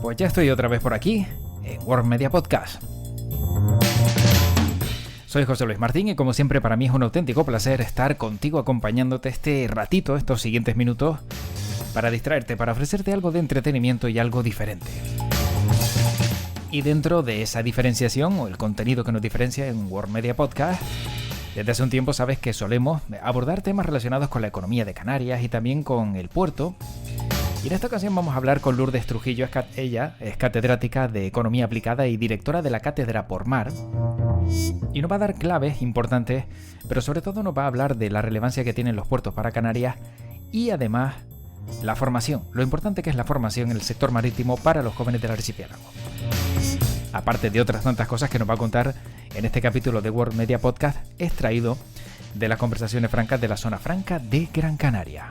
Pues ya estoy otra vez por aquí, en World Media Podcast. Soy José Luis Martín y como siempre para mí es un auténtico placer estar contigo acompañándote este ratito, estos siguientes minutos, para distraerte, para ofrecerte algo de entretenimiento y algo diferente. Y dentro de esa diferenciación o el contenido que nos diferencia en World Media Podcast, desde hace un tiempo sabes que solemos abordar temas relacionados con la economía de Canarias y también con el puerto. Y en esta ocasión vamos a hablar con Lourdes Trujillo. Ella es catedrática de Economía Aplicada y directora de la Cátedra Por Mar. Y nos va a dar claves importantes, pero sobre todo nos va a hablar de la relevancia que tienen los puertos para Canarias y además la formación, lo importante que es la formación en el sector marítimo para los jóvenes del archipiélago. Aparte de otras tantas cosas que nos va a contar en este capítulo de World Media Podcast, extraído de las conversaciones francas de la Zona Franca de Gran Canaria.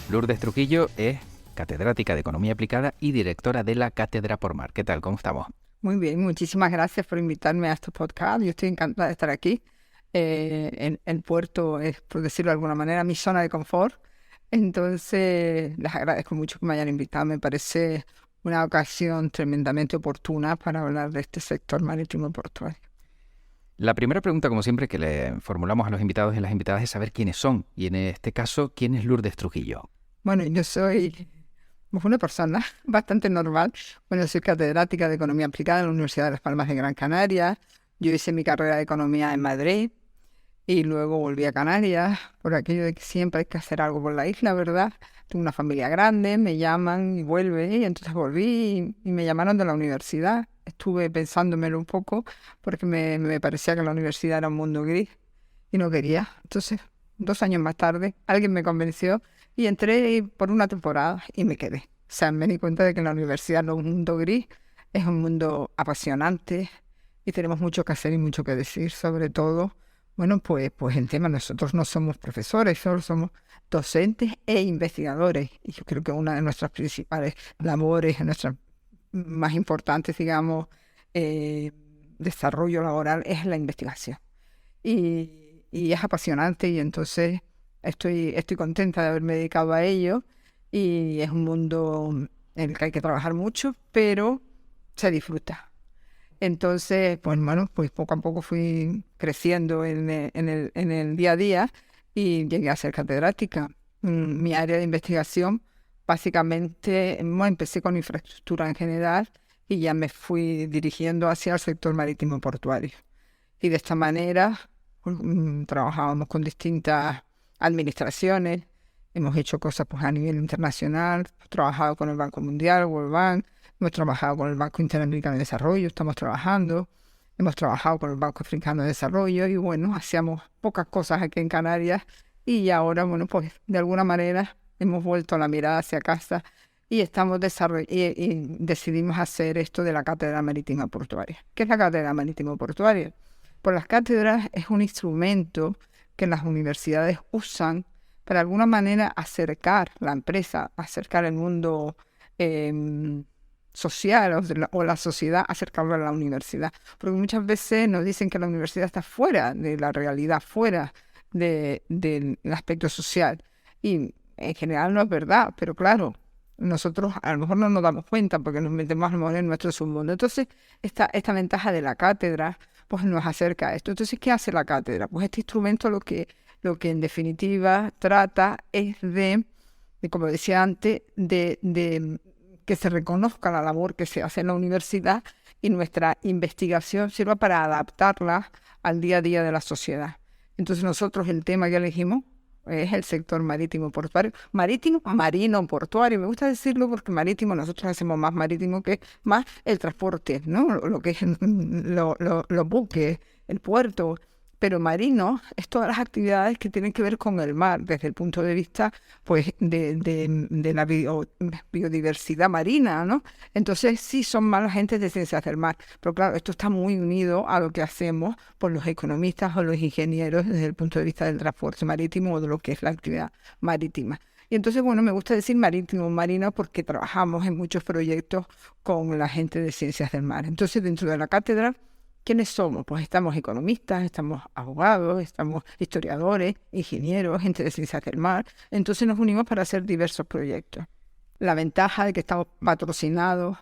Lourdes Trujillo es catedrática de Economía Aplicada y directora de la Cátedra Por Mar. ¿Qué tal? ¿Cómo estamos? Muy bien, muchísimas gracias por invitarme a este podcast. Yo estoy encantada de estar aquí. El puerto es, por decirlo de alguna manera, mi zona de confort. Entonces, les agradezco mucho que me hayan invitado. Me parece una ocasión tremendamente oportuna para hablar de este sector marítimo y portuario. La primera pregunta, como siempre, que le formulamos a los invitados y las invitadas es saber quiénes son. Y en este caso, ¿quién es Lourdes Trujillo? Bueno, yo soy una persona bastante normal. Bueno, soy catedrática de Economía Aplicada en la Universidad de Las Palmas de Gran Canaria. Yo hice mi carrera de Economía en Madrid y luego volví a Canarias por aquello de que siempre hay que hacer algo por la isla, ¿verdad? Tengo una familia grande, me llaman y vuelve, y entonces volví y me llamaron de la universidad. Estuve pensándomelo un poco porque me parecía que la universidad era un mundo gris y no quería. Entonces, 2 años más tarde, alguien me convenció y entré por una temporada y me quedé. O sea, me di cuenta de que la universidad no es un mundo gris, es un mundo apasionante y tenemos mucho que hacer y mucho que decir, sobre todo. Bueno, pues en tema, nosotros no somos profesores, solo somos docentes e investigadores. Y yo creo que una de nuestras principales labores, nuestras más importantes, digamos, desarrollo laboral es la investigación. Y es apasionante y entonces estoy contenta de haberme dedicado a ello. Y es un mundo en el que hay que trabajar mucho, pero se disfruta. Entonces, pues bueno, pues poco a poco fui creciendo en el día a día y llegué a ser catedrática. Mi área de investigación, básicamente, empecé con infraestructura en general y ya me fui dirigiendo hacia el sector marítimo portuario. Y de esta manera trabajábamos con distintas administraciones, hemos hecho cosas pues, a nivel internacional, hemos trabajado con el Banco Mundial, World Bank. Hemos trabajado con el Banco Interamericano de Desarrollo, hemos trabajado con el Banco Africano de Desarrollo y bueno, hacíamos pocas cosas aquí en Canarias y ahora, bueno, pues de alguna manera hemos vuelto la mirada hacia casa y y decidimos hacer esto de la Cátedra Marítima Portuaria. ¿Qué es la Cátedra Marítima Portuaria? Pues las cátedras es un instrumento que las universidades usan para de alguna manera acercar la empresa, acercar el mundo social o la sociedad, acercarlo a la universidad. Porque muchas veces nos dicen que la universidad está fuera de la realidad, fuera del aspecto social. Y en general no es verdad, pero claro, nosotros a lo mejor no nos damos cuenta porque nos metemos a lo mejor en nuestro submundo. Entonces, esta ventaja de la cátedra pues nos acerca a esto. Entonces, ¿qué hace la cátedra? Pues este instrumento lo que en definitiva trata es de como decía antes, de que se reconozca la labor que se hace en la universidad y nuestra investigación sirva para adaptarla al día a día de la sociedad. Entonces nosotros el tema que elegimos es el sector marítimo portuario. Marítimo, marino, portuario. Me gusta decirlo porque marítimo, nosotros hacemos más marítimo que más el transporte, ¿no? Lo que es los buques, el puerto. Pero marino es todas las actividades que tienen que ver con el mar, desde el punto de vista pues, de la biodiversidad marina, ¿no? Entonces sí son más las gentes de ciencias del mar, pero claro, esto está muy unido a lo que hacemos por los economistas o los ingenieros desde el punto de vista del transporte marítimo o de lo que es la actividad marítima. Y entonces, bueno, me gusta decir marítimo, marino, porque trabajamos en muchos proyectos con la gente de ciencias del mar. Entonces, dentro de la cátedra ¿Quiénes somos? Pues estamos economistas, estamos abogados, estamos historiadores, ingenieros, gente de ciencias del mar. Entonces nos unimos para hacer diversos proyectos. La ventaja de que estamos patrocinados,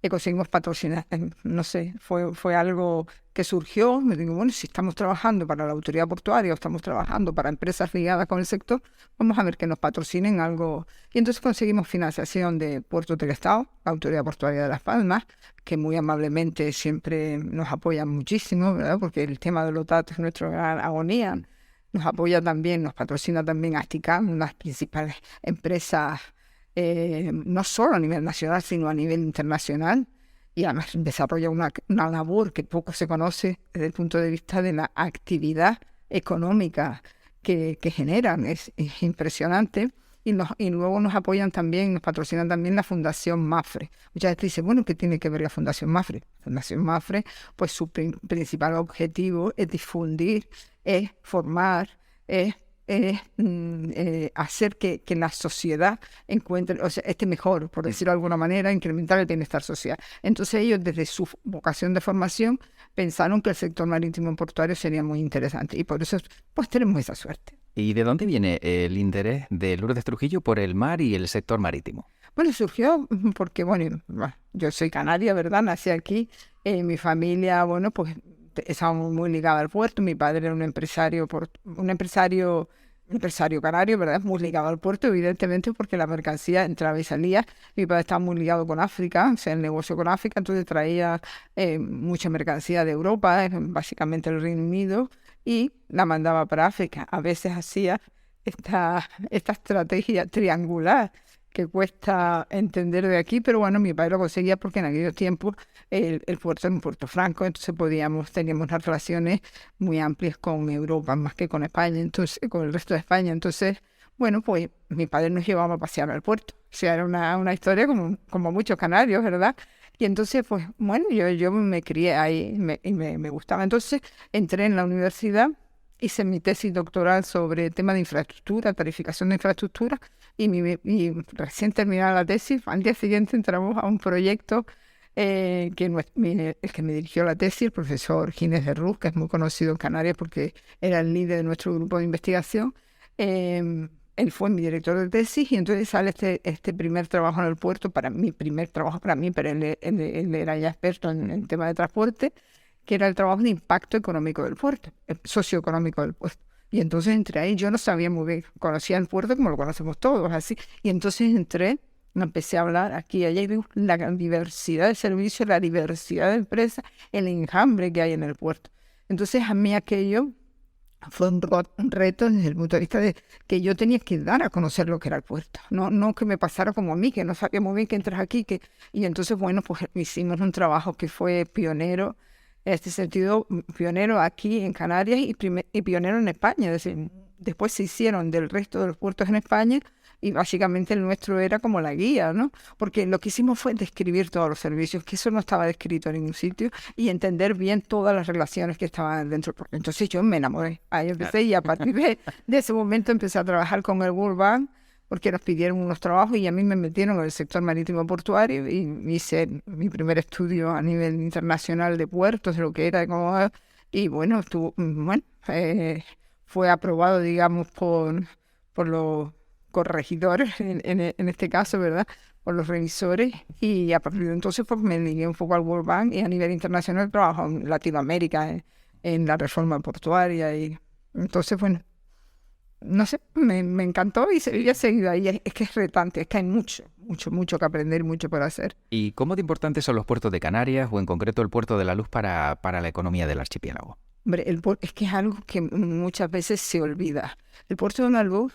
que conseguimos patrocinar, no sé, fue algo que surgió. Me digo, bueno, si estamos trabajando para la autoridad portuaria o estamos trabajando para empresas ligadas con el sector, vamos a ver que nos patrocinen algo. Y entonces conseguimos financiación de Puertos del Estado, la Autoridad Portuaria de Las Palmas, que muy amablemente siempre nos apoyan muchísimo, ¿verdad? Porque el tema de los datos es nuestra gran agonía. Nos apoya también, nos patrocina también Asticam, una de las principales empresas, no solo a nivel nacional, sino a nivel internacional, y además desarrolla una labor que poco se conoce desde el punto de vista de la actividad económica que generan. Es impresionante. Y luego nos apoyan también, nos patrocinan también la Fundación Mapfre. Muchas veces dicen, bueno, ¿qué tiene que ver la Fundación Mapfre? La Fundación Mapfre, pues su principal objetivo es difundir, es formar, es hacer que la sociedad encuentre, o sea, esté mejor, por decirlo de alguna manera, incrementar el bienestar social. Entonces ellos, desde su vocación de formación, pensaron que el sector marítimo portuario sería muy interesante, y por eso pues tenemos esa suerte. ¿Y de dónde viene el interés de Lourdes Trujillo por el mar y el sector marítimo? Bueno, surgió porque, bueno, yo soy canaria, ¿verdad? Nací aquí. Mi familia, bueno, pues estábamos muy ligados al puerto. Mi padre era un empresario canario, ¿verdad? Muy ligado al puerto, evidentemente, porque la mercancía entraba y salía. Mi padre estaba muy ligado con África, o sea, el negocio con África, entonces traía mucha mercancía de Europa, básicamente el Reino Unido, y la mandaba para África. A veces hacía esta estrategia triangular que cuesta entender de aquí, pero bueno, mi padre lo conseguía porque en aquellos tiempos el puerto era un puerto franco, entonces teníamos unas relaciones muy amplias con Europa, más que con España, entonces con el resto de España. Entonces, bueno, pues mi padre nos llevaba a pasear al puerto. O sea, era una historia como muchos canarios, ¿verdad? Y entonces, pues, bueno, yo me crié ahí y me gustaba. Entonces, entré en la universidad, hice mi tesis doctoral sobre tema de infraestructura, tarificación de infraestructura, y recién terminada la tesis, al día siguiente entramos a un proyecto el que me dirigió la tesis, el profesor Ginés de Ruz, que es muy conocido en Canarias porque era el líder de nuestro grupo de investigación. Él fue mi director de tesis, y entonces sale este primer trabajo en el puerto, primer trabajo para mí, pero él era ya experto en el tema de transporte, que era el trabajo de impacto económico del puerto, socioeconómico del puerto. Y entonces entré ahí, yo no sabía muy bien, conocía el puerto como lo conocemos todos, así. Y entonces empecé a hablar aquí y allá, y digo, la diversidad de servicios, la diversidad de empresas, el enjambre que hay en el puerto. Entonces a mí aquello fue un reto desde el punto de vista de que yo tenía que dar a conocer lo que era el puerto. No que me pasara como a mí, que no sabía muy bien que entras aquí. Y entonces, bueno, pues hicimos un trabajo que fue pionero, en este sentido, pionero aquí en Canarias y pionero en España. Es decir, después se hicieron del resto de los puertos en España, y básicamente el nuestro era como la guía, ¿no? Porque lo que hicimos fue describir todos los servicios, que eso no estaba descrito en ningún sitio, y entender bien todas las relaciones que estaban dentro del puerto. Entonces yo me enamoré. Ahí empecé, y a partir de ese momento empecé a trabajar con el World Bank, porque nos pidieron unos trabajos y a mí me metieron en el sector marítimo portuario, y hice mi primer estudio a nivel internacional de puertos, de lo que era, y bueno, fue aprobado, digamos, por los corregidores, en este caso, ¿verdad?, por los revisores, y a partir de entonces pues me ligué un poco al World Bank, y a nivel internacional trabajo en Latinoamérica, en la reforma portuaria, y entonces, bueno, no sé, me encantó y he seguido ahí. Es que es retante, es que hay mucho que aprender, mucho por hacer. ¿Y cómo de importantes son los puertos de Canarias, o en concreto el Puerto de la Luz, para la economía del archipiélago? Hombre, es que es algo que muchas veces se olvida. El Puerto de la Luz,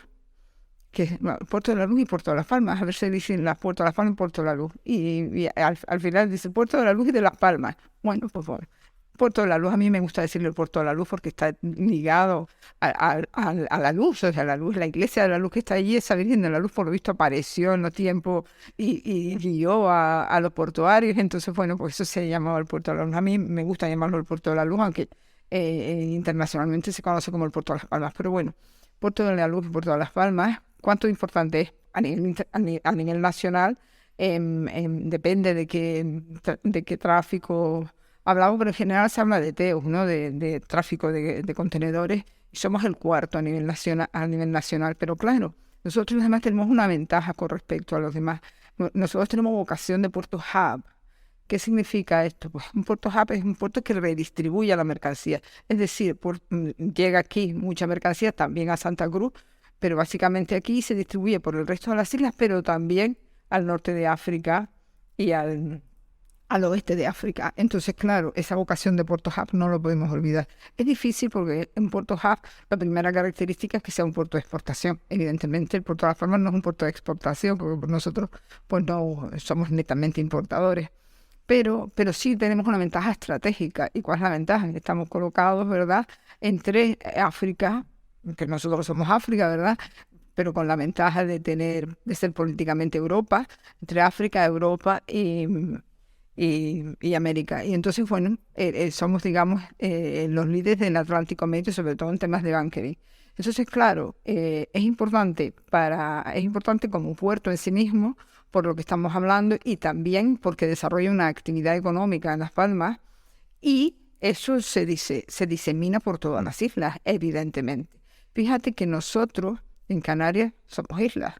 el Puerto de la Luz y Puerto de Las Palmas, a ver si dicen Puerto de Las Palmas y Puerto de la Luz. Y al final dice Puerto de la Luz y de Las Palmas. Bueno, pues bueno. Puerto de la Luz, a mí me gusta decirle el Puerto de la Luz porque está ligado a la luz, o sea, la luz, la iglesia de la luz que está allí, esa Virgen de la Luz, por lo visto apareció en los tiempos y guió a los portuarios. Entonces, bueno, pues eso se llamaba el Puerto de la Luz. A mí me gusta llamarlo el Puerto de la Luz, aunque internacionalmente se conoce como el Puerto de Las Palmas. Pero bueno, Puerto de la Luz y Puerto de Las Palmas, ¿cuánto importante es a nivel nacional? Depende de qué tráfico hablamos, pero en general se habla de TEUs, ¿no? De tráfico de contenedores, y somos el cuarto a nivel nacional, pero claro, nosotros además tenemos una ventaja con respecto a los demás. Nosotros tenemos vocación de puerto hub. ¿Qué significa esto? Pues un puerto hub es un puerto que redistribuye la mercancía. Es decir, llega aquí mucha mercancía, también a Santa Cruz, pero básicamente aquí se distribuye por el resto de las islas, pero también al norte de África y al oeste de África. Entonces, claro, esa vocación de puerto hub no lo podemos olvidar. Es difícil porque en puerto hub la primera característica es que sea un puerto de exportación. Evidentemente, el puerto de Las Palmas no es un puerto de exportación, porque nosotros pues no somos netamente importadores. Pero sí tenemos una ventaja estratégica. ¿Y cuál es la ventaja? Estamos colocados, ¿verdad?, entre África, que nosotros somos África, ¿verdad?, pero con la ventaja de ser políticamente Europa, entre África, Europa y América. Y entonces, bueno, somos, digamos, los líderes del Atlántico Medio, sobre todo en temas de bunkering. Entonces, claro, es importante como puerto en sí mismo, por lo que estamos hablando, y también porque desarrolla una actividad económica en Las Palmas, y eso se disemina por todas las islas, evidentemente. Fíjate que nosotros en Canarias somos islas,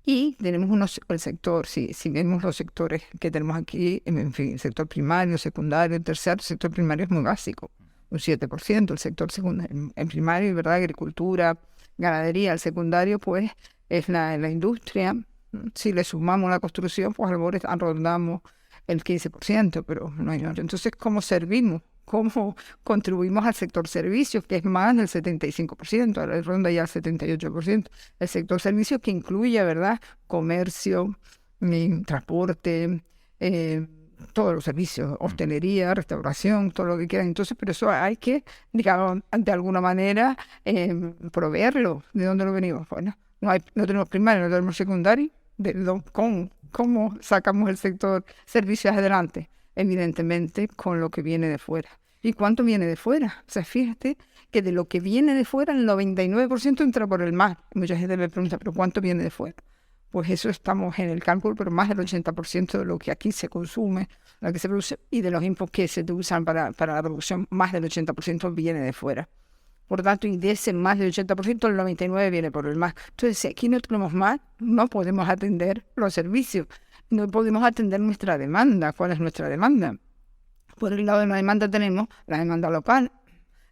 y tenemos el sector, si vemos los sectores que tenemos aquí, en fin, el sector primario, secundario, terciario. El sector primario es muy básico, un 7%, el sector secundario, el primario, ¿verdad?, agricultura, ganadería. El secundario, pues, es la industria. Si le sumamos la construcción, pues a lo mejor rondamos el 15%, pero no hay otro. Entonces, ¿cómo servimos? ¿Cómo contribuimos al sector servicios, que es más del 75%, ahora ronda ya el 78%? El sector servicios, que incluye, ¿verdad?, comercio, transporte, todos los servicios, hostelería, restauración, todo lo que quieran. Entonces, pero eso hay que, digamos, de alguna manera proveerlo. ¿De dónde lo venimos? Bueno, no tenemos primario, no tenemos secundario. ¿Cómo sacamos el sector servicios adelante? Evidentemente con lo que viene de fuera. ¿Y cuánto viene de fuera? O sea, fíjate que de lo que viene de fuera, el 99% entra por el mar. Mucha gente me pregunta, ¿pero cuánto viene de fuera? Pues eso estamos en el cálculo, pero más del 80% de lo que aquí se consume, lo que se produce, y de los inputs que se usan para la producción, más del 80% viene de fuera. Por tanto, y de ese más del 80%, el 99% viene por el mar. Entonces, si aquí no tenemos mar, no podemos atender los servicios, no podemos atender nuestra demanda. ¿Cuál es nuestra demanda? Por el lado de la demanda tenemos la demanda local,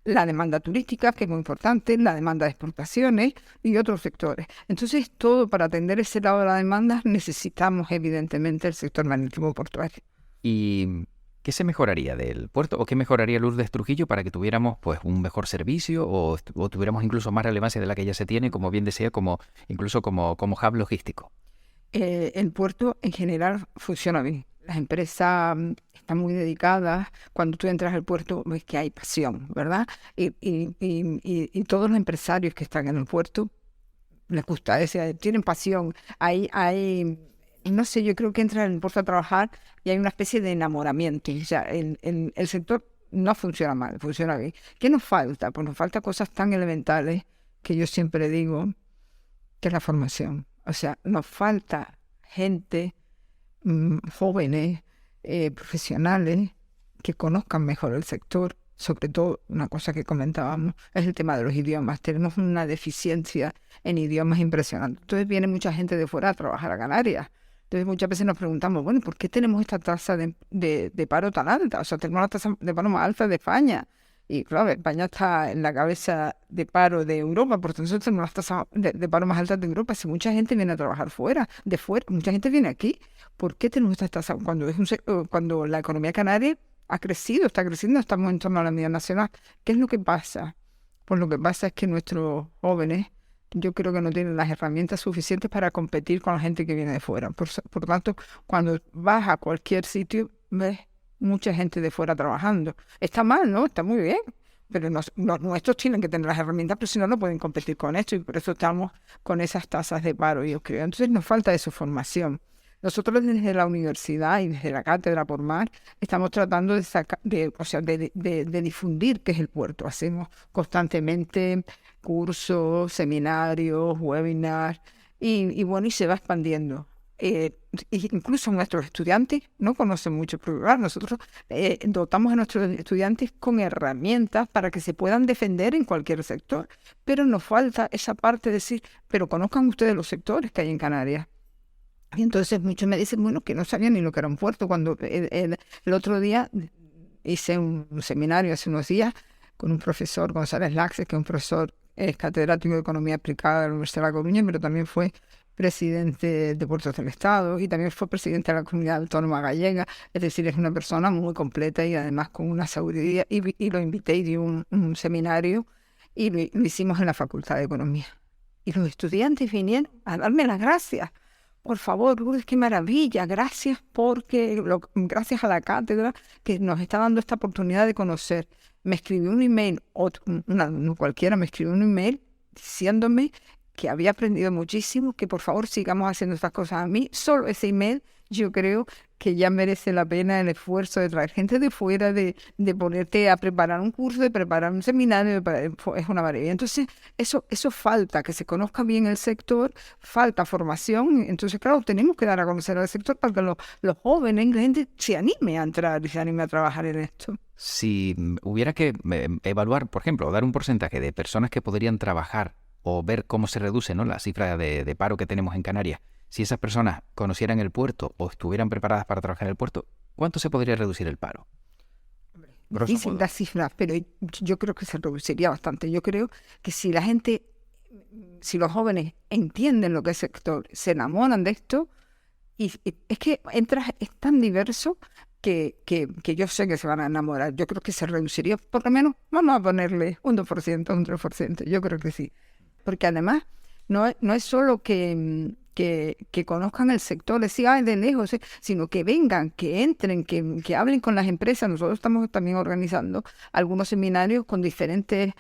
la demanda turística, que es muy importante, la demanda de exportaciones y otros sectores. Entonces, todo para atender ese lado de la demanda necesitamos, evidentemente, el sector marítimo portuario. ¿Y qué se mejoraría del puerto o qué mejoraría Lourdes Trujillo para que tuviéramos pues un mejor servicio o tuviéramos incluso más relevancia de la que ya se tiene, como bien decía, incluso como hub logístico? El puerto en general funciona bien. Las empresas están muy dedicadas. Cuando tú entras al puerto ves que hay pasión, ¿verdad? Y todos los empresarios que están en el puerto les gusta, tienen pasión. No sé, yo creo que entran en el puerto a trabajar y hay una especie de enamoramiento. O sea, el sector no funciona mal, funciona bien. ¿Qué nos falta? Pues nos falta cosas tan elementales que yo siempre digo, que es la formación. O sea, nos falta gente, jóvenes, profesionales, que conozcan mejor el sector. Sobre todo, una cosa que comentábamos es el tema de los idiomas. Tenemos una deficiencia en idiomas impresionante. Entonces viene mucha gente de fuera a trabajar a Canarias. Entonces muchas veces nos preguntamos, bueno, ¿por qué tenemos esta tasa de paro tan alta? O sea, tenemos la tasa de paro más alta de España. Y claro, España está en la cabeza de paro de Europa, por tanto tenemos las tasas de paro más altas de Europa. Si mucha gente viene a trabajar de fuera, mucha gente viene aquí. ¿Por qué tenemos estas tasas? Cuando la economía canaria ha crecido, está creciendo, estamos en torno a la media nacional. ¿Qué es lo que pasa? Pues lo que pasa es que nuestros jóvenes, yo creo que no tienen las herramientas suficientes para competir con la gente que viene de fuera. Por tanto, cuando vas a cualquier sitio, ves mucha gente de fuera trabajando. Está mal, ¿no? Está muy bien, pero los nuestros tienen que tener las herramientas, pero si no, no pueden competir con esto, y por eso estamos con esas tasas de paro, yo creo. Entonces nos falta esa formación. Nosotros desde la universidad y desde la cátedra por mar estamos tratando de difundir qué es el puerto. Hacemos constantemente cursos, seminarios, webinars, y bueno, y se va expandiendo. incluso nuestros estudiantes no conocen mucho, porque claro, nosotros dotamos a nuestros estudiantes con herramientas para que se puedan defender en cualquier sector, pero nos falta esa parte de decir, pero conozcan ustedes los sectores que hay en Canarias. Y entonces muchos me dicen, bueno, que no sabían ni lo que era un puerto. Cuando el otro día hice un seminario hace unos días con un profesor, González Laxes, que es un profesor, es catedrático de Economía Aplicada de la Universidad de La Coruña, pero también fue presidente de Puertos del Estado y también fue presidente de la Comunidad Autónoma Gallega. Es decir, es una persona muy completa y además con una sabiduría. Y lo invité y dio un seminario y lo hicimos en la Facultad de Economía. Y los estudiantes vinieron a darme las gracias. Por favor, Lourdes, qué maravilla, gracias gracias a la cátedra que nos está dando esta oportunidad de conocer. Me escribió un email, no cualquiera, me escribió un email diciéndome que había aprendido muchísimo, que por favor sigamos haciendo estas cosas. A mí, solo ese email, yo creo que ya merece la pena el esfuerzo de traer gente de fuera, de ponerte a preparar un curso, de preparar un seminario, es una maravilla. Entonces, eso falta, que se conozca bien el sector, falta formación. Entonces, claro, tenemos que dar a conocer al sector para que los jóvenes, la gente se anime a entrar y se anime a trabajar en esto. Si hubiera que evaluar, por ejemplo, dar un porcentaje de personas que podrían trabajar o ver cómo se reduce, ¿no?, la cifra de paro que tenemos en Canarias, si esas personas conocieran el puerto o estuvieran preparadas para trabajar en el puerto, ¿cuánto se podría reducir el paro? Dicen las cifras, pero yo creo que se reduciría bastante. Yo creo que si la gente, si los jóvenes entienden lo que es el sector, se enamoran de esto, y es que es tan diverso que yo sé que se van a enamorar. Yo creo que se reduciría, por lo menos, vamos a ponerle un 2%, un 3%. Yo creo que sí. Porque además, no es solo que conozcan el sector, decir, de lejos, sino que vengan, que entren, que hablen con las empresas. Nosotros estamos también organizando algunos seminarios con diferentes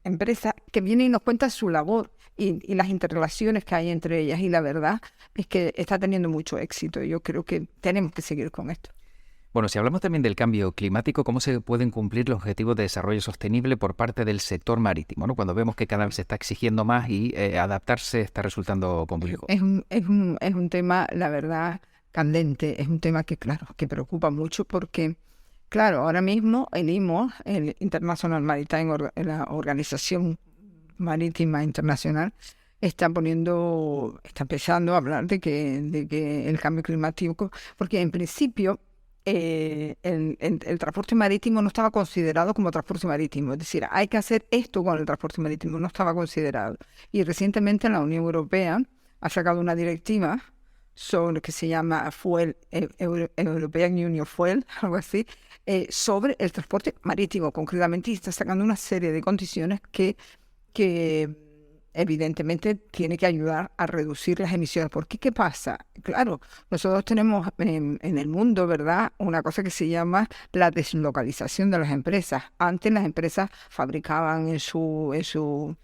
empresas que vienen y nos cuentan su labor y las interrelaciones que hay entre ellas. Y la verdad es que está teniendo mucho éxito. Yo creo que tenemos que seguir con esto. Bueno, si hablamos también del cambio climático, ¿cómo se pueden cumplir los objetivos de desarrollo sostenible por parte del sector marítimo, ¿no?, cuando vemos que cada vez se está exigiendo más y adaptarse está resultando complejo? Es un tema, la verdad, candente. Es un tema que, claro, que preocupa mucho porque, claro, ahora mismo el IMO, el International Maritime, la Organización Marítima Internacional, está empezando a hablar de que el cambio climático, porque en principio el transporte marítimo no estaba considerado como transporte marítimo. Es decir, hay que hacer esto con el transporte marítimo, no estaba considerado. Y recientemente la Unión Europea ha sacado una directiva sobre que se llama European Union Fuel, algo así, sobre el transporte marítimo concretamente, y está sacando una serie de condiciones que evidentemente tiene que ayudar a reducir las emisiones. ¿Por qué? ¿Qué pasa? Claro, nosotros tenemos en el mundo, ¿verdad?, una cosa que se llama la deslocalización de las empresas. Antes las empresas fabricaban en su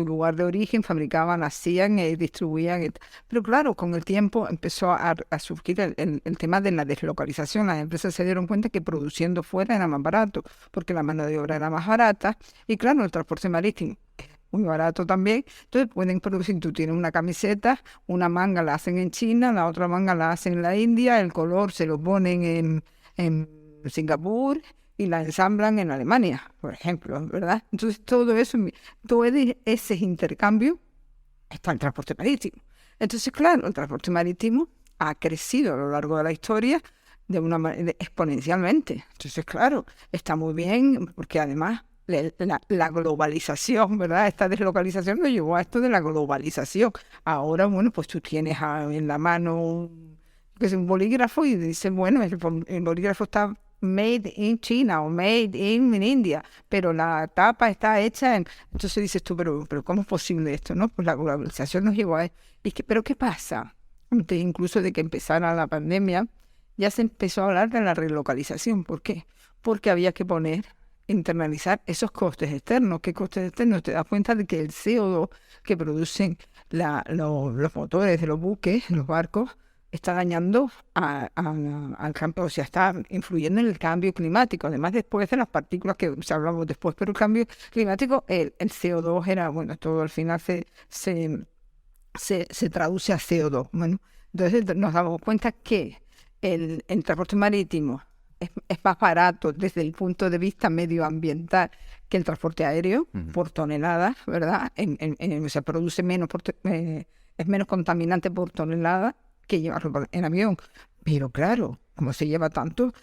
lugar de origen, fabricaban, hacían y distribuían. Pero claro, con el tiempo empezó a surgir el tema de la deslocalización. Las empresas se dieron cuenta que produciendo fuera era más barato, porque la mano de obra era más barata. Y claro, el transporte marítimo muy barato también. Entonces pueden producir, tú tienes una camiseta, una manga la hacen en China, la otra manga la hacen en la India, el color se lo ponen en Singapur y la ensamblan en Alemania, por ejemplo, ¿verdad? Entonces todo ese intercambio está en el transporte marítimo. Entonces, claro, el transporte marítimo ha crecido a lo largo de la historia de una manera exponencialmente. Entonces, claro, está muy bien porque además la globalización, ¿verdad? Esta deslocalización nos llevó a esto de la globalización. Ahora, bueno, pues tú tienes en la mano un bolígrafo y dices, bueno, el bolígrafo está made in China o made in India, pero la tapa está hecha en... Entonces dices tú, pero ¿cómo es posible esto, no? Pues la globalización nos llevó a... ¿Pero qué pasa? Antes incluso de que empezara la pandemia, ya se empezó a hablar de la relocalización. ¿Por qué? Porque había que internalizar esos costes externos. ¿Qué costes externos? Te das cuenta de que el CO2 que producen los motores de los buques, los barcos, está dañando al cambio, o sea, está influyendo en el cambio climático. Además, después de las partículas que hablamos después, pero el cambio climático, el CO2 era, bueno, todo al final se traduce a CO2. Bueno, Entonces nos damos cuenta que el transporte marítimo es más barato desde el punto de vista medioambiental que el transporte aéreo por tonelada, ¿verdad? Se produce menos, es menos contaminante por tonelada que llevarlo en avión. Pero claro, como se lleva tanto,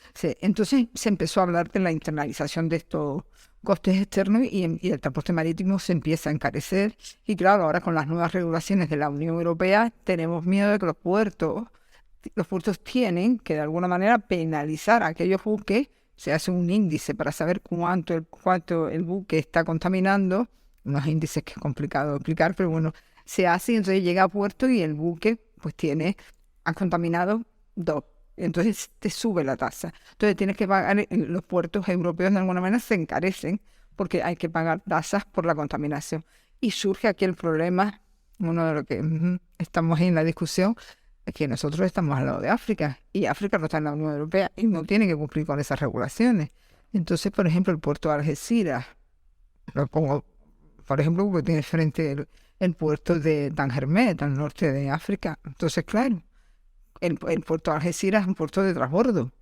entonces se empezó a hablar de la internalización de estos costes externos y el transporte marítimo se empieza a encarecer. Y claro, ahora con las nuevas regulaciones de la Unión Europea tenemos miedo de que los puertos tienen que de alguna manera penalizar a aquellos buques. Se hace un índice para saber cuánto el buque está contaminando, unos índices que es complicado de explicar, pero bueno, se hace y entonces llega a puerto y el buque pues ha contaminado 2. Entonces te sube la tasa. Entonces tienes que pagar, los puertos europeos de alguna manera se encarecen porque hay que pagar tasas por la contaminación. Y surge aquí el problema, uno de lo que estamos en la discusión, es que nosotros estamos al lado de África y África no está en la Unión Europea y no tiene que cumplir con esas regulaciones. Entonces, por ejemplo, el puerto de Algeciras, lo pongo, por ejemplo, porque tiene frente el puerto de Tangermet, al norte de África. Entonces, claro, el puerto de Algeciras es un puerto de transbordo.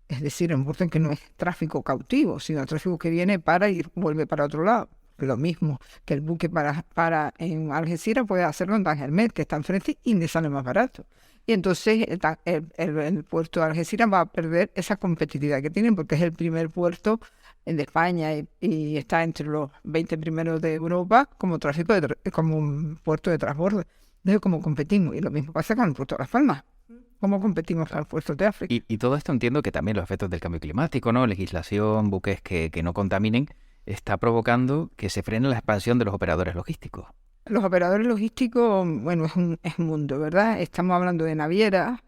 Es decir, un puerto en que no es tráfico cautivo, sino tráfico que viene para y vuelve para otro lado. Lo mismo que el buque para en Algeciras puede hacerlo en Tangermet, que está enfrente y le sale más barato. Y entonces el puerto de Algeciras va a perder esa competitividad que tienen porque es el primer puerto de España y está entre los 20 primeros de Europa como como un puerto de transbordo. Entonces, ¿cómo competimos? Y lo mismo pasa con el puerto de Las Palmas. ¿Cómo competimos con los puertos de África? Y todo esto entiendo que también los efectos del cambio climático, ¿no? Legislación, buques que no contaminen, está provocando que se frene la expansión de los operadores logísticos. Los operadores logísticos, bueno, es un mundo, ¿verdad? Estamos hablando de navieras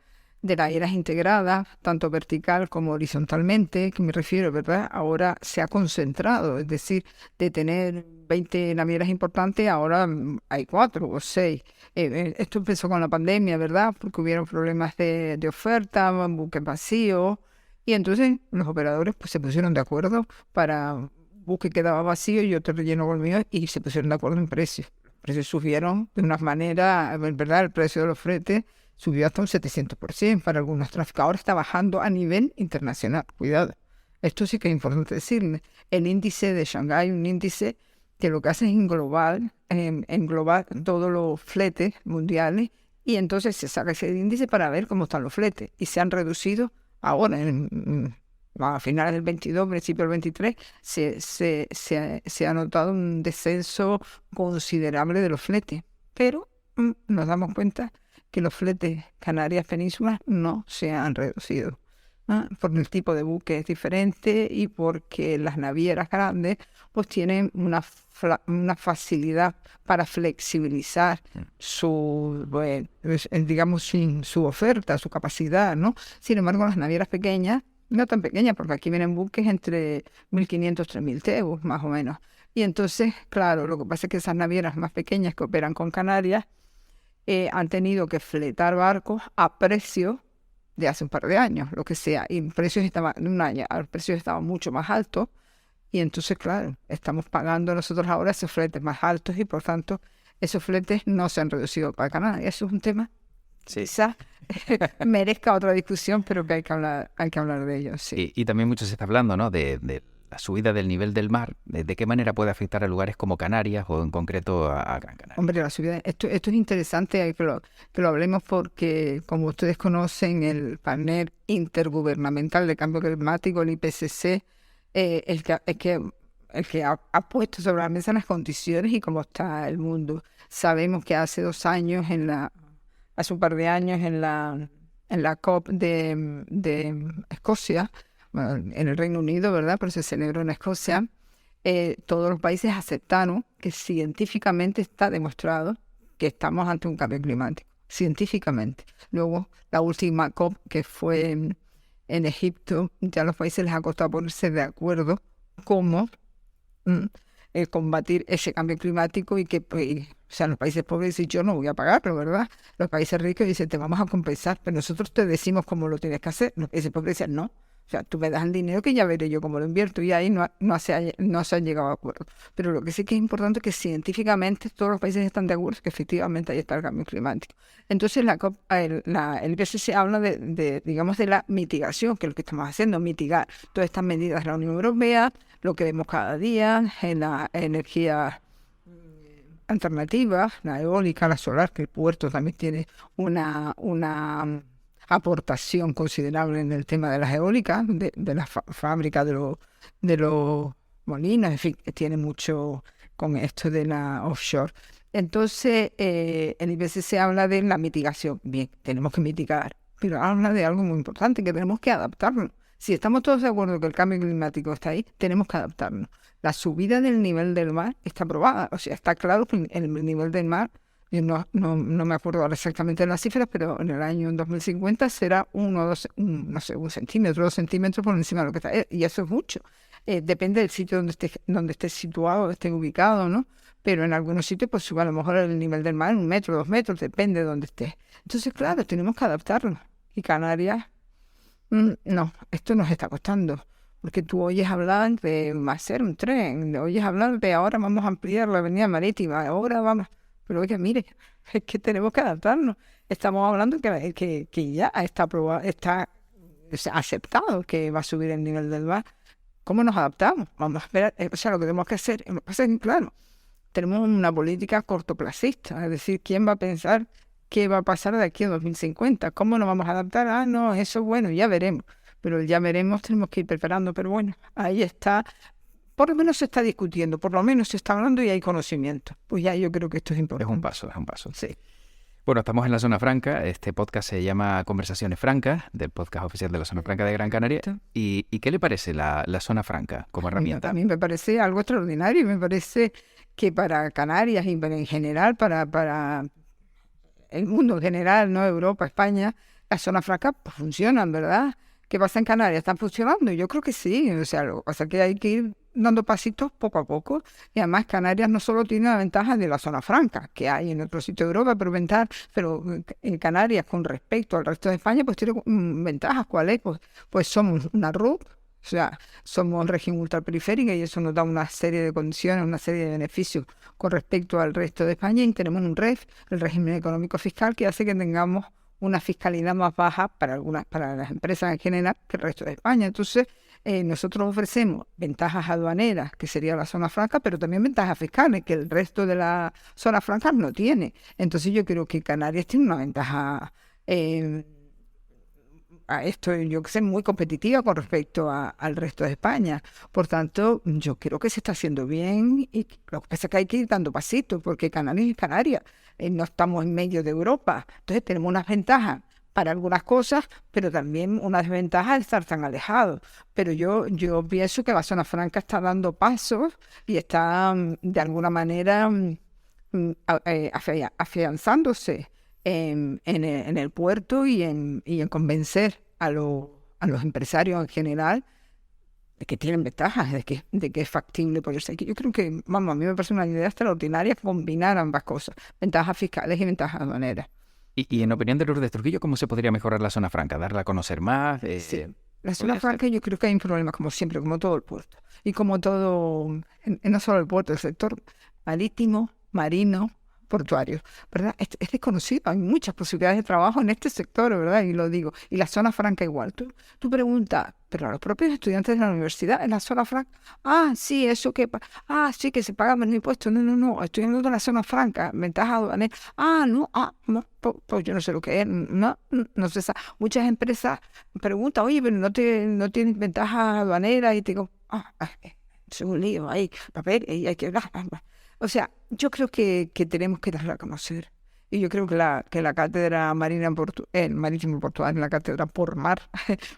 integradas, tanto vertical como horizontalmente, que me refiero, ¿verdad? Ahora se ha concentrado, es decir, de tener 20 navieras importantes, ahora hay 4 o 6. Esto empezó con la pandemia, ¿verdad? Porque hubieron problemas de oferta, buques vacíos, y entonces los operadores pues se pusieron de acuerdo para buque quedaba vacío y yo te relleno con el mío y se pusieron de acuerdo en precios. Los precios subieron de una manera, ¿verdad? El precio de los fretes subió hasta un 700% para algunos tráficos. Ahora está bajando a nivel internacional. Cuidado. Esto sí que es importante decirle. El índice de Shanghái, un índice que lo que hace es englobar todos los fletes mundiales y entonces se saca ese índice para ver cómo están los fletes. Y se han reducido ahora, a finales del 22, principio del 23, se ha notado un descenso considerable de los fletes. Pero nos damos cuenta que los fletes Canarias Península no se han reducido. Porque el tipo de buque es diferente y porque las navieras grandes pues tienen una facilidad para flexibilizar su oferta, su capacidad, ¿no? Sin embargo, las navieras pequeñas, no tan pequeñas, porque aquí vienen buques entre 1.500 y 3.000 TEU, más o menos. Y entonces, claro, lo que pasa es que esas navieras más pequeñas que operan con Canarias han tenido que fletar barcos a precio de hace un par de años, lo que sea, y el precio estaba mucho más alto, y entonces, claro, estamos pagando nosotros ahora esos fletes más altos y por tanto esos fletes no se han reducido para Canadá. Eso es un tema quizás merezca otra discusión, pero que hay que hablar de ello. Sí. Y también mucho se está hablando, ¿no?, de la subida del nivel del mar, de qué manera puede afectar a lugares como Canarias o en concreto a Gran Canaria. Hombre, la subida, esto es interesante que lo hablemos porque, como ustedes conocen, el panel intergubernamental de cambio climático, el IPCC, el que ha puesto sobre la mesa las condiciones y cómo está el mundo. Sabemos que hace un par de años en la COP de Escocia, en el Reino Unido, ¿verdad? Pero se celebró en Escocia. Todos los países aceptaron que científicamente está demostrado que estamos ante un cambio climático, científicamente. Luego, la última COP, que fue en Egipto, ya a los países les ha costado ponerse de acuerdo cómo combatir ese cambio climático y que, los países pobres dicen, yo no voy a pagarlo, ¿verdad? Los países ricos dicen, te vamos a compensar, pero nosotros te decimos cómo lo tienes que hacer. Los países pobres dicen, no. sea, tú me das el dinero que ya veré yo cómo lo invierto y ahí no se han llegado a acuerdo. Pero lo que sí que es importante es que científicamente todos los países están de acuerdo que efectivamente ahí está el cambio climático. Entonces el IPCC habla digamos, de la mitigación, que es lo que estamos haciendo, mitigar todas estas medidas de la Unión Europea, lo que vemos cada día en la energía alternativas, la eólica, la solar, que el puerto también tiene una aportación considerable en el tema de las eólicas, de la fábrica de los molinos, en fin, que tiene mucho con esto de la offshore. Entonces, el IPCC habla de la mitigación. Bien, tenemos que mitigar, pero habla de algo muy importante, que tenemos que adaptarnos. Si estamos todos de acuerdo que el cambio climático está ahí, tenemos que adaptarnos. La subida del nivel del mar está probada, o sea, está claro que el nivel del mar, yo no me acuerdo ahora exactamente de las cifras, pero en el año 2050 será no sé, 1 centímetro, 2 centímetros por encima de lo que está, y eso es mucho. Depende del sitio donde esté situado, esté ubicado, ¿no? Pero en algunos sitios, pues sube a lo mejor el nivel del mar 1 metro, 2 metros, depende de donde esté. Entonces, claro, tenemos que adaptarnos. Y Canarias, no, esto nos está costando. Porque tú oyes hablar de hacer un tren, oyes hablar de ahora vamos a ampliar la avenida marítima, ahora vamos. Pero oiga, mire, es que tenemos que adaptarnos. Estamos hablando que ya está aprobado, está aceptado que va a subir el nivel del mar. ¿Cómo nos adaptamos? Vamos a esperar. O sea, lo que tenemos que hacer, lo que pasa es que, claro, tenemos una política cortoplacista, es decir, ¿quién va a pensar qué va a pasar de aquí a 2050? ¿Cómo nos vamos a adaptar? Ah, no, eso bueno, ya veremos. Pero ya veremos, tenemos que ir preparando, pero bueno, ahí está, por lo menos se está discutiendo, por lo menos se está hablando y hay conocimiento. Pues ya yo creo que esto es importante. Es un paso. Sí. Bueno, estamos en la Zona Franca, este podcast se llama Conversaciones Francas, del podcast oficial de la Zona Franca de Gran Canaria. ¿Y qué le parece la Zona Franca como herramienta? A mí me parece algo extraordinario, me parece que para Canarias y en general, para el mundo en general, ¿no? Europa, España, las zonas francas pues, funcionan, ¿verdad? ¿Qué pasa en Canarias? ¿Están funcionando? Yo creo que sí. O sea, lo que pasa es que hay que ir dando pasitos poco a poco. Y además Canarias no solo tiene la ventaja de la zona franca, que hay en otros sitios de Europa, pero en Canarias con respecto al resto de España, pues tiene ventajas. ¿Cuál es? Pues somos una RUP, o sea, somos región ultraperiférica y eso nos da una serie de condiciones, una serie de beneficios con respecto al resto de España. Y tenemos un REF, el régimen económico fiscal, que hace que tengamos una fiscalidad más baja para las empresas en general que el resto de España. Entonces, nosotros ofrecemos ventajas aduaneras, que sería la zona franca, pero también ventajas fiscales, que el resto de la zona franca no tiene. Entonces, yo creo que Canarias tiene una ventaja a esto, yo que sé, muy competitiva con respecto al resto de España. Por tanto, yo creo que se está haciendo bien y lo que pasa es que hay que ir dando pasitos, porque Canarias es Canarias, no estamos en medio de Europa. Entonces tenemos unas ventajas para algunas cosas, pero también una desventaja de estar tan alejados. Pero yo pienso que la zona franca está dando pasos y está de alguna manera afianzándose en el puerto y en convencer a los empresarios en general de que tienen ventajas, de que es factible ponerse aquí. Yo creo que, vamos, a mí me parece una idea extraordinaria combinar ambas cosas, ventajas fiscales y ventajas aduaneras. Y en opinión de Lourdes Trujillo, ¿cómo se podría mejorar la zona franca? ¿Darla a conocer más? Sí. La zona franca yo creo que hay un problema, como siempre, como todo el puerto. Y como todo, no solo el puerto, el sector marítimo, marino, portuario, ¿verdad? Es desconocido, hay muchas posibilidades de trabajo en este sector, ¿verdad? Y lo digo, y la zona franca igual. Tú preguntas, pero a los propios estudiantes de la universidad, en la zona franca, sí, eso que, sí, que se paga menos impuestos, no, estoy hablando de la zona franca, ventaja aduanera, no, pues yo no sé lo que es, no sé, muchas empresas preguntan, oye, pero no tienes ventaja aduanera, y te digo, es un lío, hay papel, y hay que hablar. O sea, yo creo que tenemos que darla a conocer. Y yo creo que la cátedra marina marítimo portuario, la cátedra por mar,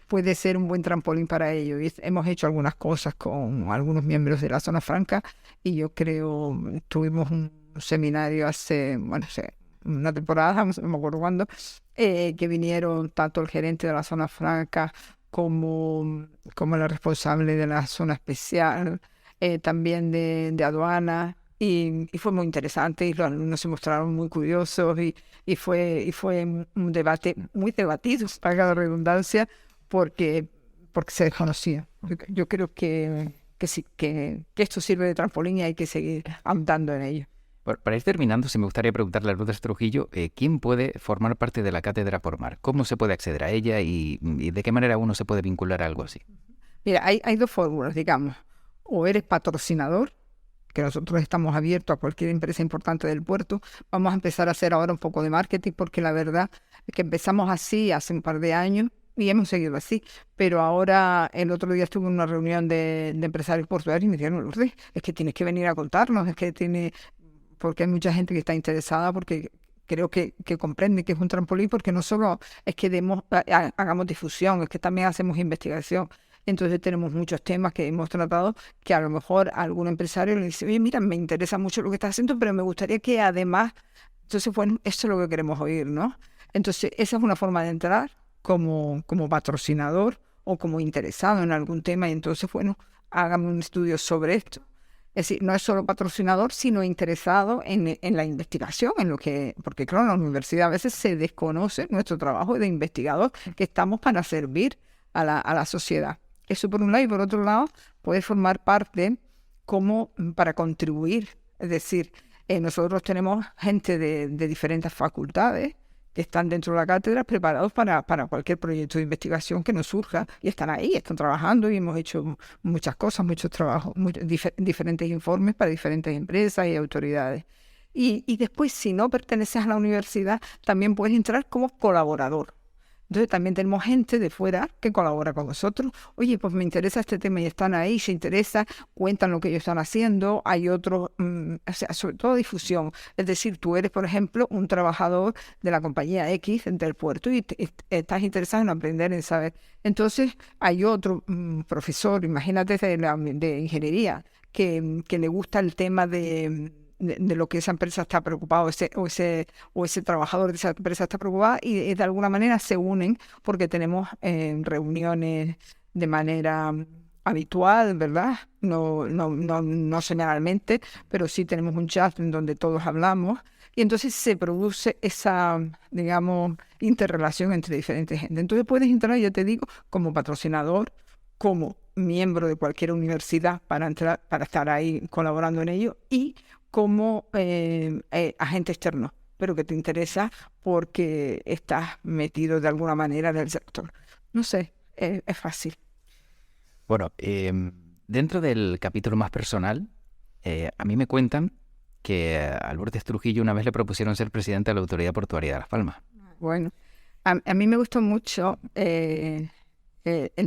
puede ser un buen trampolín para ello. Y hemos hecho algunas cosas con algunos miembros de la zona franca y yo creo, tuvimos un seminario hace una temporada, no me acuerdo cuándo, que vinieron tanto el gerente de la zona franca como la responsable de la zona especial, también de aduana. Y fue muy interesante y los alumnos se mostraron muy curiosos y fue un debate muy debatido, para la redundancia, porque porque se desconocía. Yo creo que sí, que esto sirve de trampolín y hay que seguir andando en ello. Bueno, para ir terminando, si me gustaría preguntarle a Lourdes Trujillo, ¿quién puede formar parte de la Cátedra Por Mar? ¿Cómo se puede acceder a ella y de qué manera uno se puede vincular a algo así? Mira, hay dos fórmulas, digamos. O eres patrocinador, que nosotros estamos abiertos a cualquier empresa importante del puerto. Vamos a empezar a hacer ahora un poco de marketing, porque la verdad es que empezamos así hace un par de años y hemos seguido así. Pero ahora, el otro día estuve en una reunión de empresarios portuarios y me dijeron, Lourdes, es que tienes que venir a contarnos, porque hay mucha gente que está interesada, porque creo que comprende que es un trampolín, porque no solo es que hagamos difusión, es que también hacemos investigación. Entonces tenemos muchos temas que hemos tratado que a lo mejor a algún empresario le dice, oye, mira, me interesa mucho lo que estás haciendo, pero me gustaría que además, entonces, bueno, eso es lo que queremos oír, ¿no? Entonces, esa es una forma de entrar como patrocinador o como interesado en algún tema, y entonces, bueno, hágame un estudio sobre esto. Es decir, no es solo patrocinador, sino interesado en la investigación, porque claro, en la universidad a veces se desconoce nuestro trabajo de investigador, que estamos para servir a la sociedad. Eso por un lado, y por otro lado, puede formar parte como para contribuir. Es decir, nosotros tenemos gente de diferentes facultades que están dentro de la cátedra preparados para cualquier proyecto de investigación que nos surja, y están ahí, están trabajando, y hemos hecho muchas cosas, muchos trabajos, diferentes informes para diferentes empresas y autoridades. Y después, si no perteneces a la universidad, también puedes entrar como colaborador. Entonces también tenemos gente de fuera que colabora con nosotros. Oye, pues me interesa este tema y están ahí, se interesa, cuentan lo que ellos están haciendo. Hay otros, o sea, sobre todo difusión. Es decir, tú eres, por ejemplo, un trabajador de la compañía X del puerto y estás interesado en aprender, en saber. Entonces hay otro profesor, imagínate, de ingeniería, que le gusta el tema de lo que esa empresa está preocupada, o ese trabajador de esa empresa está preocupado, y de alguna manera se unen porque tenemos reuniones de manera habitual, ¿verdad? No semanalmente, pero sí tenemos un chat en donde todos hablamos, y entonces se produce esa, digamos, interrelación entre diferentes gente. Entonces puedes entrar, ya te digo, como patrocinador, como miembro de cualquier universidad para estar ahí colaborando en ello, y como agente externo, pero que te interesa porque estás metido de alguna manera en el sector. No sé, es fácil. Bueno, dentro del capítulo más personal, a mí me cuentan que a Lourdes Trujillo una vez le propusieron ser presidenta de la Autoridad Portuaria de Las Palmas. Bueno, a mí me gustó mucho el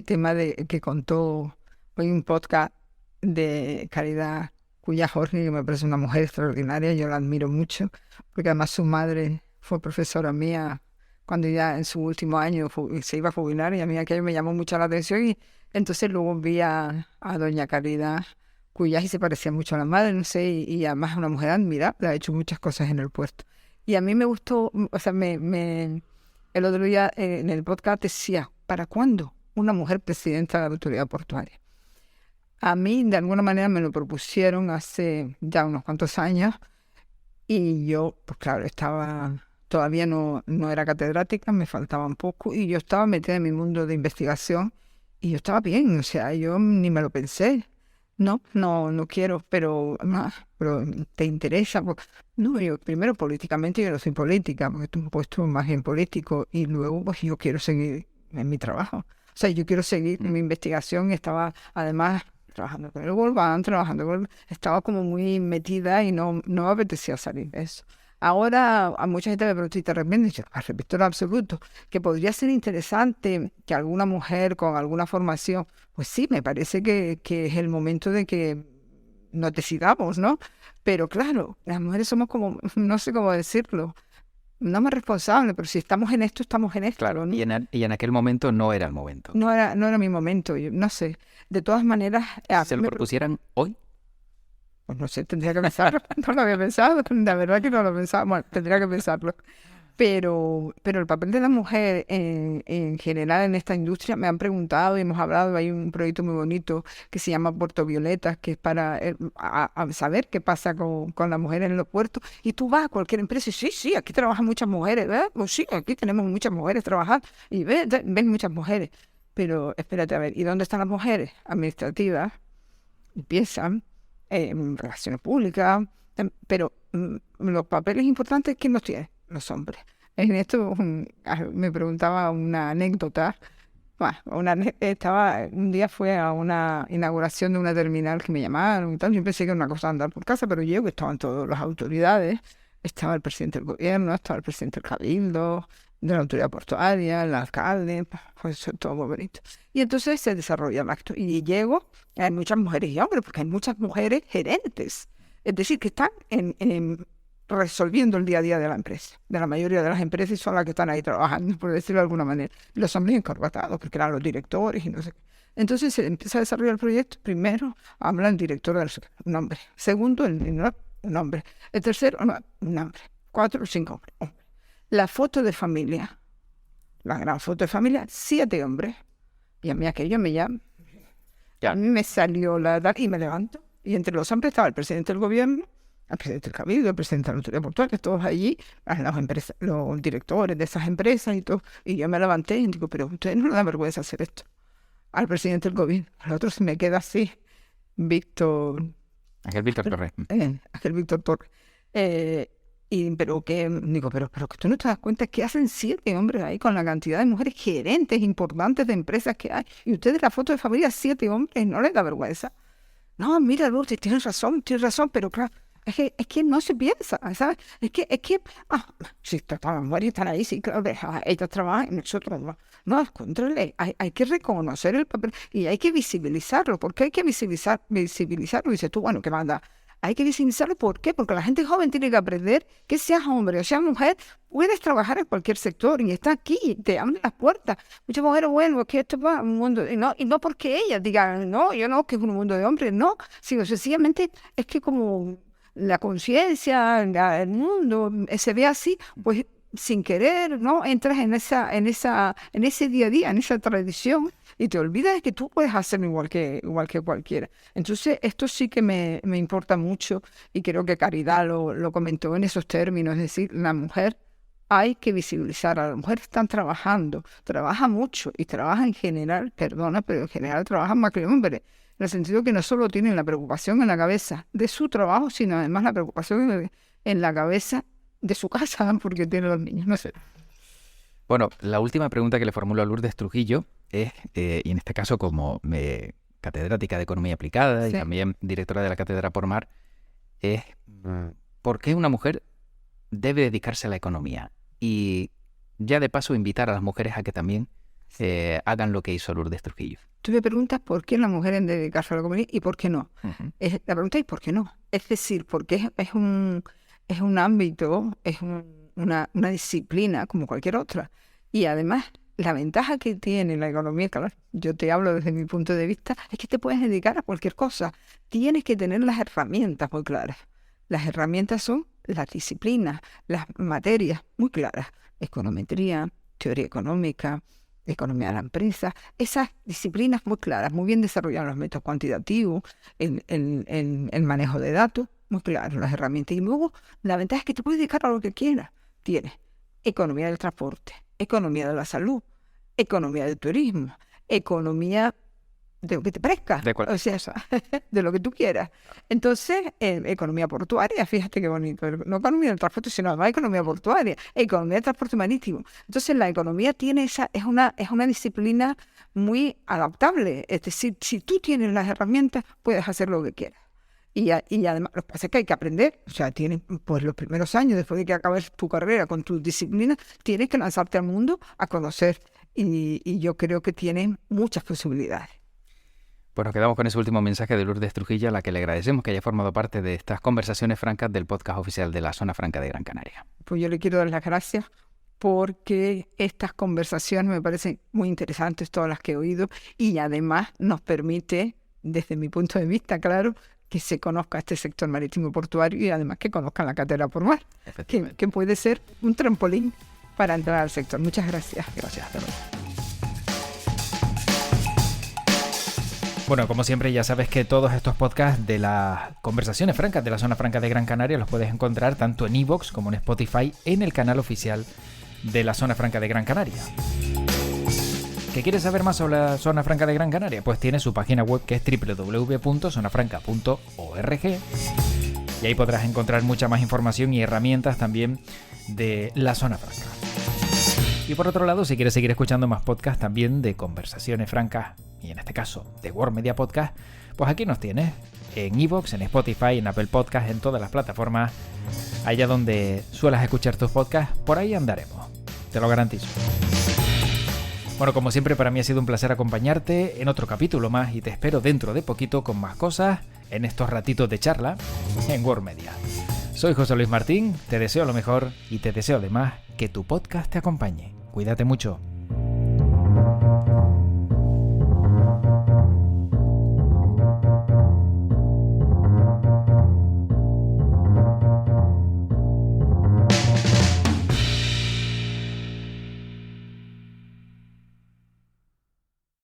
tema que contó hoy un podcast de Caridad Cuya Jorge, que me parece una mujer extraordinaria, yo la admiro mucho, porque además su madre fue profesora mía cuando ya en su último año se iba a jubilar, y a mí aquello me llamó mucho la atención, y entonces luego vi a doña Caridad Cuya y se parecía mucho a la madre, no sé, y además es una mujer admirable, ha hecho muchas cosas en el puerto. Y a mí me gustó, o sea, el otro día en el podcast decía, ¿para cuándo una mujer presidenta de la autoridad portuaria? A mí, de alguna manera, me lo propusieron hace ya unos cuantos años, y yo, pues claro, todavía no era catedrática, me faltaba un poco, y yo estaba metida en mi mundo de investigación, y yo estaba bien, o sea, yo ni me lo pensé. No quiero, pero ¿te interesa? No, yo primero políticamente yo no soy política, porque es un puesto más bien político, y luego pues yo quiero seguir en mi trabajo. O sea, yo quiero seguir en mi investigación, estaba además trabajando con el World Bank, estaba como muy metida y no me apetecía salir de eso. Ahora a mucha gente me pregunta, ¿y te arrepientes? Yo arrepiento en absoluto. Que podría ser interesante que alguna mujer con alguna formación, pues sí, me parece que es el momento de que nos decidamos, ¿no? Pero claro, las mujeres somos como, no sé cómo decirlo, no más responsables, pero si estamos en esto, estamos en esto. Claro, ¿no? Y en aquel momento no era el momento. No era mi momento, yo no sé. De todas maneras... ¿Se lo propusieran hoy? Pues no sé, tendría que pensarlo. No lo había pensado, la verdad que no lo pensaba. Bueno, tendría que pensarlo. Pero el papel de la mujer en general en esta industria, me han preguntado y hemos hablado, hay un proyecto muy bonito que se llama Puerto Violetas, que es para a saber qué pasa con las mujeres en los puertos, y tú vas a cualquier empresa y sí, aquí trabajan muchas mujeres, ¿verdad? Pues sí, aquí tenemos muchas mujeres trabajando, y ves muchas mujeres. pero espérate a ver, ¿y dónde están las mujeres? Administrativas, empiezan en relaciones públicas, pero los papeles importantes, ¿quién los tiene? Los hombres. En esto me preguntaba una anécdota. Bueno, un día fue a una inauguración de una terminal que me llamaron y tal. Yo pensé que era una cosa de andar por casa, pero llego que estaban todas las autoridades. Estaba el presidente del gobierno, estaba el presidente del cabildo, de la autoridad portuaria, el alcalde, pues eso, todo muy bonito. Y entonces se desarrolla el acto. Y llego, hay muchas mujeres y hombres, porque hay muchas mujeres gerentes. Es decir, que están resolviendo el día a día de la empresa, de la mayoría de las empresas, y son las que están ahí trabajando, por decirlo de alguna manera. Los hombres encorbatados, porque eran los directores y no sé qué. Entonces se empieza a desarrollar el proyecto. Primero habla el director del un hombre. Segundo, un hombre. El tercero, un hombre. 4 o 5 hombres. La foto de familia, la gran foto de familia, 7 hombres. Y a mí aquello me llama. A mí me salió la edad y me levanto. Y entre los hombres estaba el presidente del gobierno, el presidente del cabildo, el presidente de la autoridad portuaria, todos allí, los directores de esas empresas y todo. Y yo me levanté y digo, pero ustedes no les da vergüenza hacer esto. Al presidente del gobierno. Al otro se me queda así, Aquel Víctor Torres. Aquel Víctor Torres. Pero que tú no te das cuenta que hacen 7 hombres ahí con la cantidad de mujeres gerentes importantes de empresas que hay. Y ustedes la foto de familia, 7 hombres, ¿no les da vergüenza? No, mira, Lourdes, tienes razón, pero claro, es que no se piensa, ¿sabes? Si todas las mujeres están ahí, sí, claro, ellas trabajan y nosotros no. No, al contrario, hay que reconocer el papel y hay que visibilizarlo. ¿Por qué hay que visibilizarlo? Dices tú, bueno, ¿qué manda? Hay que visibilizarlo, ¿por qué? Porque la gente joven tiene que aprender que seas hombre o seas mujer, puedes trabajar en cualquier sector y está aquí, te abren las puertas. Muchas mujeres, bueno, es que esto va un mundo, y no porque ellas digan, no, yo no, que es un mundo de hombres, no, sino sencillamente es que como la conciencia, el mundo se ve así, pues sin querer, ¿no? Entras en ese día a día, en esa tradición, y te olvidas de que tú puedes hacerlo igual que cualquiera. Entonces, esto sí que me importa mucho, y creo que Caridad lo comentó en esos términos, es decir, la mujer hay que visibilizar. A las mujeres están trabajando, trabaja mucho, y trabaja en general, perdona, pero en general trabajan más que el hombre, en el sentido que no solo tienen la preocupación en la cabeza de su trabajo, sino además la preocupación en la cabeza de su casa, porque tiene los niños, no sé. Bueno, la última pregunta que le formulo a Lourdes Trujillo es, y en este caso como catedrática de Economía Aplicada, sí, y también directora de la Cátedra Por Mar, es ¿por qué una mujer debe dedicarse a la economía? Y ya de paso invitar a las mujeres a que también hagan lo que hizo Lourdes Trujillo. Tú me preguntas por qué las mujeres deben dedicarse a la economía y por qué no. Uh-huh. La pregunta es ¿por qué no? Es decir, porque es un ámbito, es una disciplina como cualquier otra. Y además, la ventaja que tiene la economía, claro, yo te hablo desde mi punto de vista, es que te puedes dedicar a cualquier cosa. Tienes que tener las herramientas muy claras. Las herramientas son las disciplinas, las materias muy claras. Econometría, teoría económica, economía de la empresa. Esas disciplinas muy claras, muy bien desarrolladas, los métodos cuantitativos, el manejo de datos, muy claro, las herramientas. Y luego, la ventaja es que te puedes dedicar a lo que quieras. Tienes economía del transporte, economía de la salud, economía del turismo, economía de lo que te parezca, o sea, de lo que tú quieras. Entonces, economía portuaria, fíjate qué bonito, no economía del transporte, sino además economía portuaria, economía del transporte marítimo. Entonces, la economía tiene es una disciplina muy adaptable, es decir, si tú tienes las herramientas, puedes hacer lo que quieras. Y además, lo que pasa es que hay que aprender, o sea, tienes, pues los primeros años, después de que acabes tu carrera con tus disciplinas, tienes que lanzarte al mundo a conocer, y yo creo que tienes muchas posibilidades. Pues nos quedamos con ese último mensaje de Lourdes Trujillo, a la que le agradecemos que haya formado parte de estas conversaciones francas del podcast oficial de la Zona Franca de Gran Canaria. Pues yo le quiero dar las gracias porque estas conversaciones me parecen muy interesantes, todas las que he oído, y además nos permite, desde mi punto de vista, claro, que se conozca este sector marítimo portuario y además que conozcan la Cátedra Por Mar, que puede ser un trampolín para entrar al sector. Muchas gracias. Gracias, hasta luego. Bueno, como siempre ya sabes que todos estos podcasts de las conversaciones francas de la Zona Franca de Gran Canaria los puedes encontrar tanto en iVoox como en Spotify en el canal oficial de la Zona Franca de Gran Canaria. ¿Que quieres saber más sobre la Zona Franca de Gran Canaria? Pues tiene su página web que es www.zonafranca.org y ahí podrás encontrar mucha más información y herramientas también de la Zona Franca. Y por otro lado, si quieres seguir escuchando más podcasts también de conversaciones francas, y en este caso de World Media Podcast, pues aquí nos tienes, en iVoox, en Spotify, en Apple Podcast, en todas las plataformas, allá donde suelas escuchar tus podcasts, por ahí andaremos, te lo garantizo. Bueno, como siempre, para mí ha sido un placer acompañarte en otro capítulo más y te espero dentro de poquito con más cosas en estos ratitos de charla en World Media. Soy José Luis Martín, te deseo lo mejor y te deseo además que tu podcast te acompañe. Cuídate mucho.